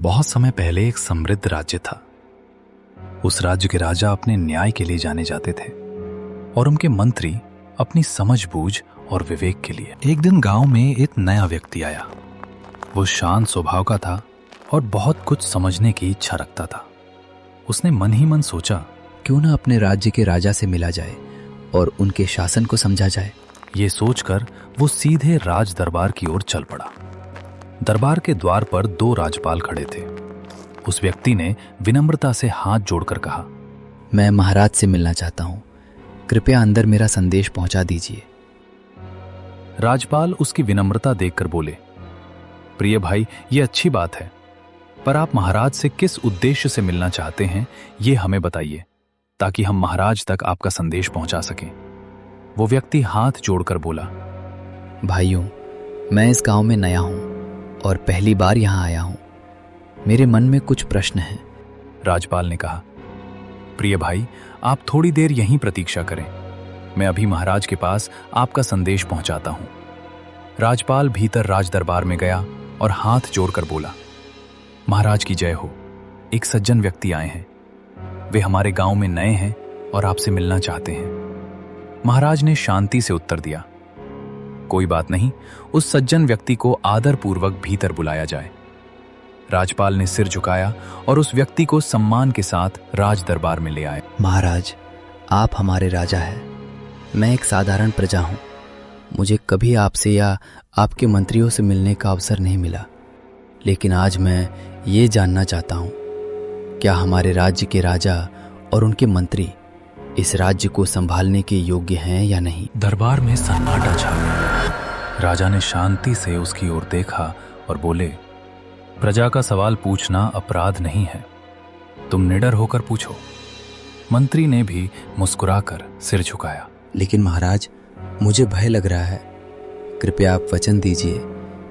बहुत समय पहले एक समृद्ध राज्य था। उस राज्य के राजा अपने न्याय के लिए जाने जाते थे और उनके मंत्री अपनी समझबूझ और विवेक के लिए। एक दिन गांव में एक नया व्यक्ति आया। वो शांत स्वभाव का था और बहुत कुछ समझने की इच्छा रखता था। उसने मन ही मन सोचा, क्यों ना अपने राज्य के राजा से मिला जाए और उनके शासन को समझा जाए। ये सोचकर वो सीधे राज दरबार की ओर चल पड़ा। दरबार के द्वार पर 2 राजपाल खड़े थे। उस व्यक्ति ने विनम्रता से हाथ जोड़कर कहा, मैं महाराज से मिलना चाहता हूं, कृपया अंदर मेरा संदेश पहुंचा दीजिए। राजपाल उसकी विनम्रता देखकर बोले, प्रिय भाई, ये अच्छी बात है, पर आप महाराज से किस उद्देश्य से मिलना चाहते हैं ये हमें बताइए, ताकि हम महाराज तक आपका संदेश पहुंचा सकें। वो व्यक्ति हाथ जोड़कर बोला, भाइयों, मैं इस गांव में नया हूं और पहली बार यहां आया हूं। मेरे मन में कुछ प्रश्न हैं। राजपाल ने कहा, प्रिय भाई, आप थोड़ी देर यहीं प्रतीक्षा करें, मैं अभी महाराज के पास आपका संदेश पहुंचाता हूं। राजपाल भीतर राज दरबार में गया और हाथ जोड़कर बोला, महाराज की जय हो। एक सज्जन व्यक्ति आए हैं। वे हमारे गांव में नए हैं और आपसे मिलना चाहते हैं। महाराज ने शांति से उत्तर दिया, कोई बात नहीं, उस सज्जन व्यक्ति को आदरपूर्वक भीतर बुलाया जाए। राजपाल ने सिर झुकाया और उस व्यक्ति को सम्मान के साथ राज दरबार में ले आए। महाराज, आप हमारे राजा हैं। मैं एक साधारण प्रजा हूं। मुझे कभी आपसे या आपके मंत्रियों से मिलने का अवसर नहीं मिला, लेकिन आज मैं ये जानना चाहता हूं, क्या हमारे राज्य के राजा और उनके मंत्री इस राज्य को संभालने के योग्य हैं या नहीं। दरबार में सन्नाटा छा गया। राजा ने शांति से उसकी ओर देखा और बोले, प्रजा का सवाल पूछना अपराध नहीं है, तुम निडर होकर पूछो। मंत्री ने भी मुस्कुराकर सिर झुकाया। लेकिन महाराज, मुझे भय लग रहा है। कृपया आप वचन दीजिए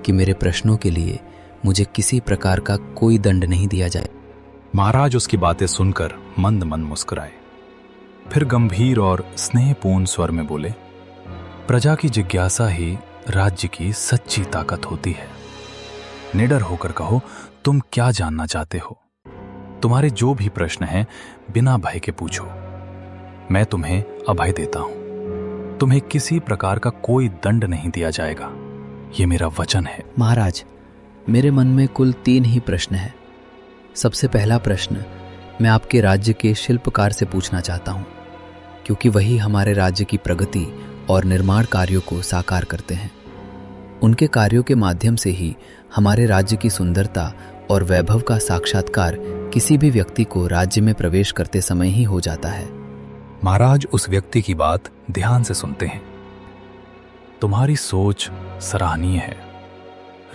कि मेरे प्रश्नों के लिए मुझे किसी प्रकार का कोई दंड नहीं दिया जाए। महाराज उसकी बातें सुनकर मंद मंद मुस्कुराए, फिर गंभीर और स्नेहपूर्ण स्वर में बोले, प्रजा की जिज्ञासा ही राज्य की सच्ची ताकत होती है। निडर होकर कहो, तुम क्या जानना चाहते हो। तुम्हारे जो भी प्रश्न हैं बिना भय के पूछो। मैं तुम्हें अभय देता हूं। तुम्हें किसी प्रकार का कोई दंड नहीं दिया जाएगा, ये मेरा वचन है। महाराज, मेरे मन में कुल 3 ही प्रश्न हैं। सबसे पहला प्रश्न मैं आपके राज्य के शिल्पकार से पूछना चाहता हूं, क्योंकि वही हमारे राज्य की प्रगति और निर्माण कार्यों को साकार करते हैं। उनके कार्यों के माध्यम से ही हमारे राज्य की सुंदरता और वैभव का साक्षात्कार किसी भी व्यक्ति को राज्य में प्रवेश करते समय ही हो जाता है। महाराज उस व्यक्ति की बात ध्यान से सुनते हैं। तुम्हारी सोच सराहनीय है।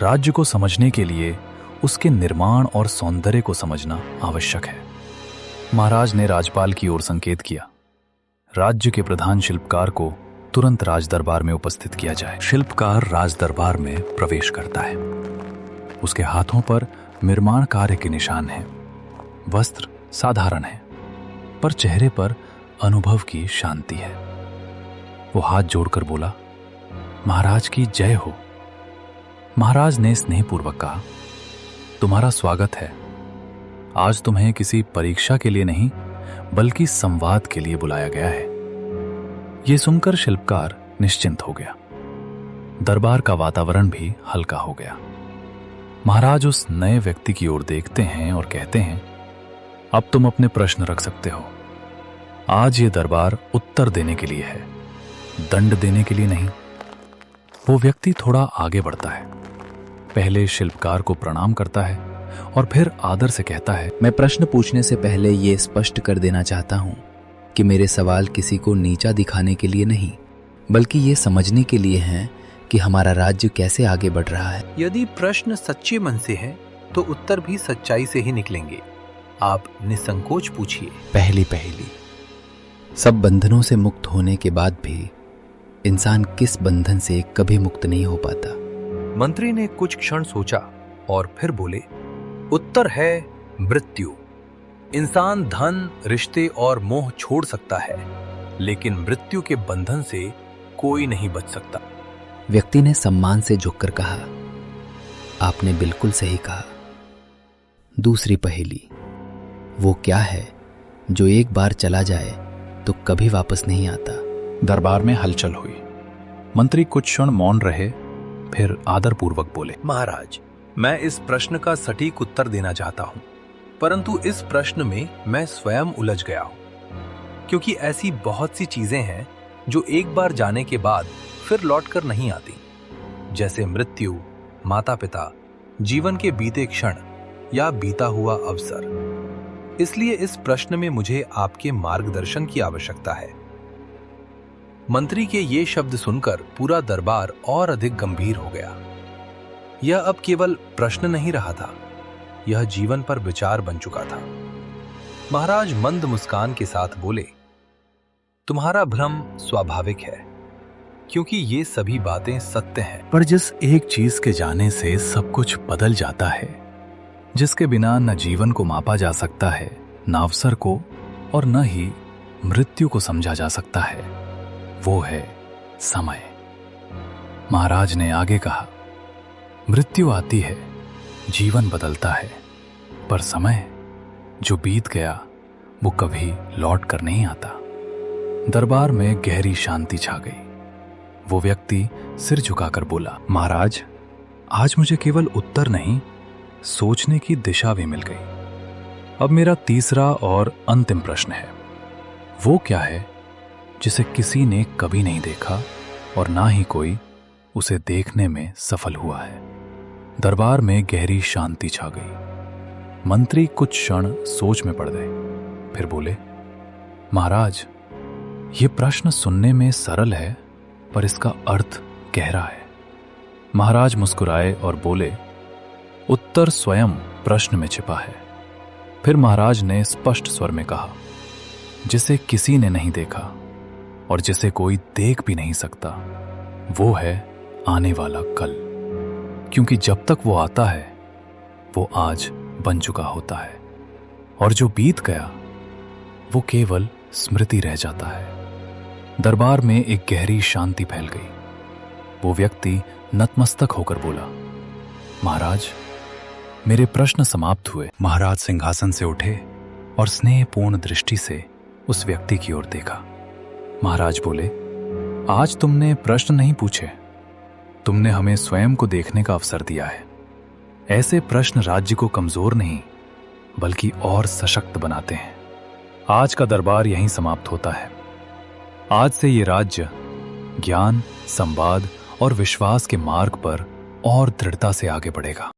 राज्य को समझने के लिए उसके निर्माण और सौंदर्य को समझना आवश्यक है। महाराज ने राजपाल की ओर संकेत किया, राज्य के प्रधान शिल्पकार को तुरंत राज दरबार में उपस्थित किया जाए। शिल्पकार राज दरबार में प्रवेश करता है। उसके हाथों पर निर्माण कार्य के निशान हैं। वस्त्र साधारण है, पर चेहरे पर अनुभव की शांति है। वो हाथ जोड़कर बोला, महाराज की जय हो। महाराज ने स्नेहपूर्वक कहा, तुम्हारा स्वागत है। आज तुम्हें किसी परीक्षा के लिए नहीं, बल्कि संवाद के लिए बुलाया गया है। यह सुनकर शिल्पकार निश्चिंत हो गया। दरबार का वातावरण भी हल्का हो गया। महाराज उस नए व्यक्ति की ओर देखते हैं और कहते हैं, अब तुम अपने प्रश्न रख सकते हो। आज ये दरबार उत्तर देने के लिए है, दंड देने के लिए नहीं। वो व्यक्ति थोड़ा आगे बढ़ता है, पहले शिल्पकार को प्रणाम करता है और फिर आदर से कहता है, मैं प्रश्न पूछने से पहले ये स्पष्ट कर देना चाहता हूं कि मेरे सवाल किसी को नीचा दिखाने के लिए नहीं, बल्कि ये समझने के लिए हैं कि हमारा राज्य कैसे आगे बढ़ रहा है। यदि प्रश्न सच्चे मन से हैं, तो उत्तर भी सच्चाई से ही निकलेंगे। आप निसंकोच पूछिए। पहली सब बंधनों से मुक्त होने के बाद भी इंसान किस बंधन से कभी मुक्त नहीं हो पाता। मंत्री ने कुछ क्षण सोचा और फिर बोले, उत्तर है मृत्यु। इंसान धन, रिश्ते और मोह छोड़ सकता है, लेकिन मृत्यु के बंधन से कोई नहीं बच सकता। व्यक्ति ने सम्मान से झुककर कहा, आपने बिल्कुल सही कहा। दूसरी पहेली, वो क्या है जो एक बार चला जाए तो कभी वापस नहीं आता? दरबार में हलचल हुई। मंत्री कुछ क्षण मौन रहे, फिर आदरपूर्वक बोले, महाराज, मैं इस प्रश्न का सटीक उत्तर देना चाहता हूं, परंतु इस प्रश्न में मैं स्वयं उलझ गया हूं, क्योंकि ऐसी बहुत सी चीजें हैं जो एक बार जाने के बाद फिर लौटकर नहीं आती, जैसे मृत्यु, माता पिता, जीवन के बीते क्षण या बीता हुआ अवसर। इसलिए इस प्रश्न में मुझे आपके मार्गदर्शन की आवश्यकता है। मंत्री के ये शब्द सुनकर पूरा दरबार और अधिक गंभीर हो गया। यह अब केवल प्रश्न नहीं रहा था, यह जीवन पर विचार बन चुका था। महाराज मंद मुस्कान के साथ बोले, तुम्हारा भ्रम स्वाभाविक है, क्योंकि ये सभी बातें सत्य हैं। पर जिस एक चीज के जाने से सब कुछ बदल जाता है, जिसके बिना न जीवन को मापा जा सकता है, न अवसर को, और न ही मृत्यु को समझा जा सकता है, वो है समय। महाराज ने आगे कहा, मृत्यु आती है, जीवन बदलता है, पर समय जो बीत गया वो कभी लौट कर नहीं आता। दरबार में गहरी शांति छा गई। वो व्यक्ति सिर झुकाकर बोला, महाराज, आज मुझे केवल उत्तर नहीं, सोचने की दिशा भी मिल गई। अब मेरा तीसरा और अंतिम प्रश्न है, वो क्या है जिसे किसी ने कभी नहीं देखा और ना ही कोई उसे देखने में सफल हुआ है। दरबार में गहरी शांति छा गई। मंत्री कुछ क्षण सोच में पड़ गए, फिर बोले, महाराज, ये प्रश्न सुनने में सरल है, पर इसका अर्थ गहरा है। महाराज मुस्कुराए और बोले, उत्तर स्वयं प्रश्न में छिपा है। फिर महाराज ने स्पष्ट स्वर में कहा, जिसे किसी ने नहीं देखा और जिसे कोई देख भी नहीं सकता, वो है आने वाला कल। क्योंकि जब तक वो आता है, वो आज बन चुका होता है, और जो बीत गया वो केवल स्मृति रह जाता है। दरबार में एक गहरी शांति फैल गई। वो व्यक्ति नतमस्तक होकर बोला, महाराज, मेरे प्रश्न समाप्त हुए। महाराज सिंहासन से उठे और स्नेहपूर्ण दृष्टि से उस व्यक्ति की ओर देखा। महाराज बोले, आज तुमने प्रश्न नहीं पूछे, तुमने हमें स्वयं को देखने का अवसर दिया है। ऐसे प्रश्न राज्य को कमजोर नहीं बल्कि और सशक्त बनाते हैं। आज का दरबार यहीं समाप्त होता है। आज से ये राज्य ज्ञान, संवाद और विश्वास के मार्ग पर और दृढ़ता से आगे बढ़ेगा।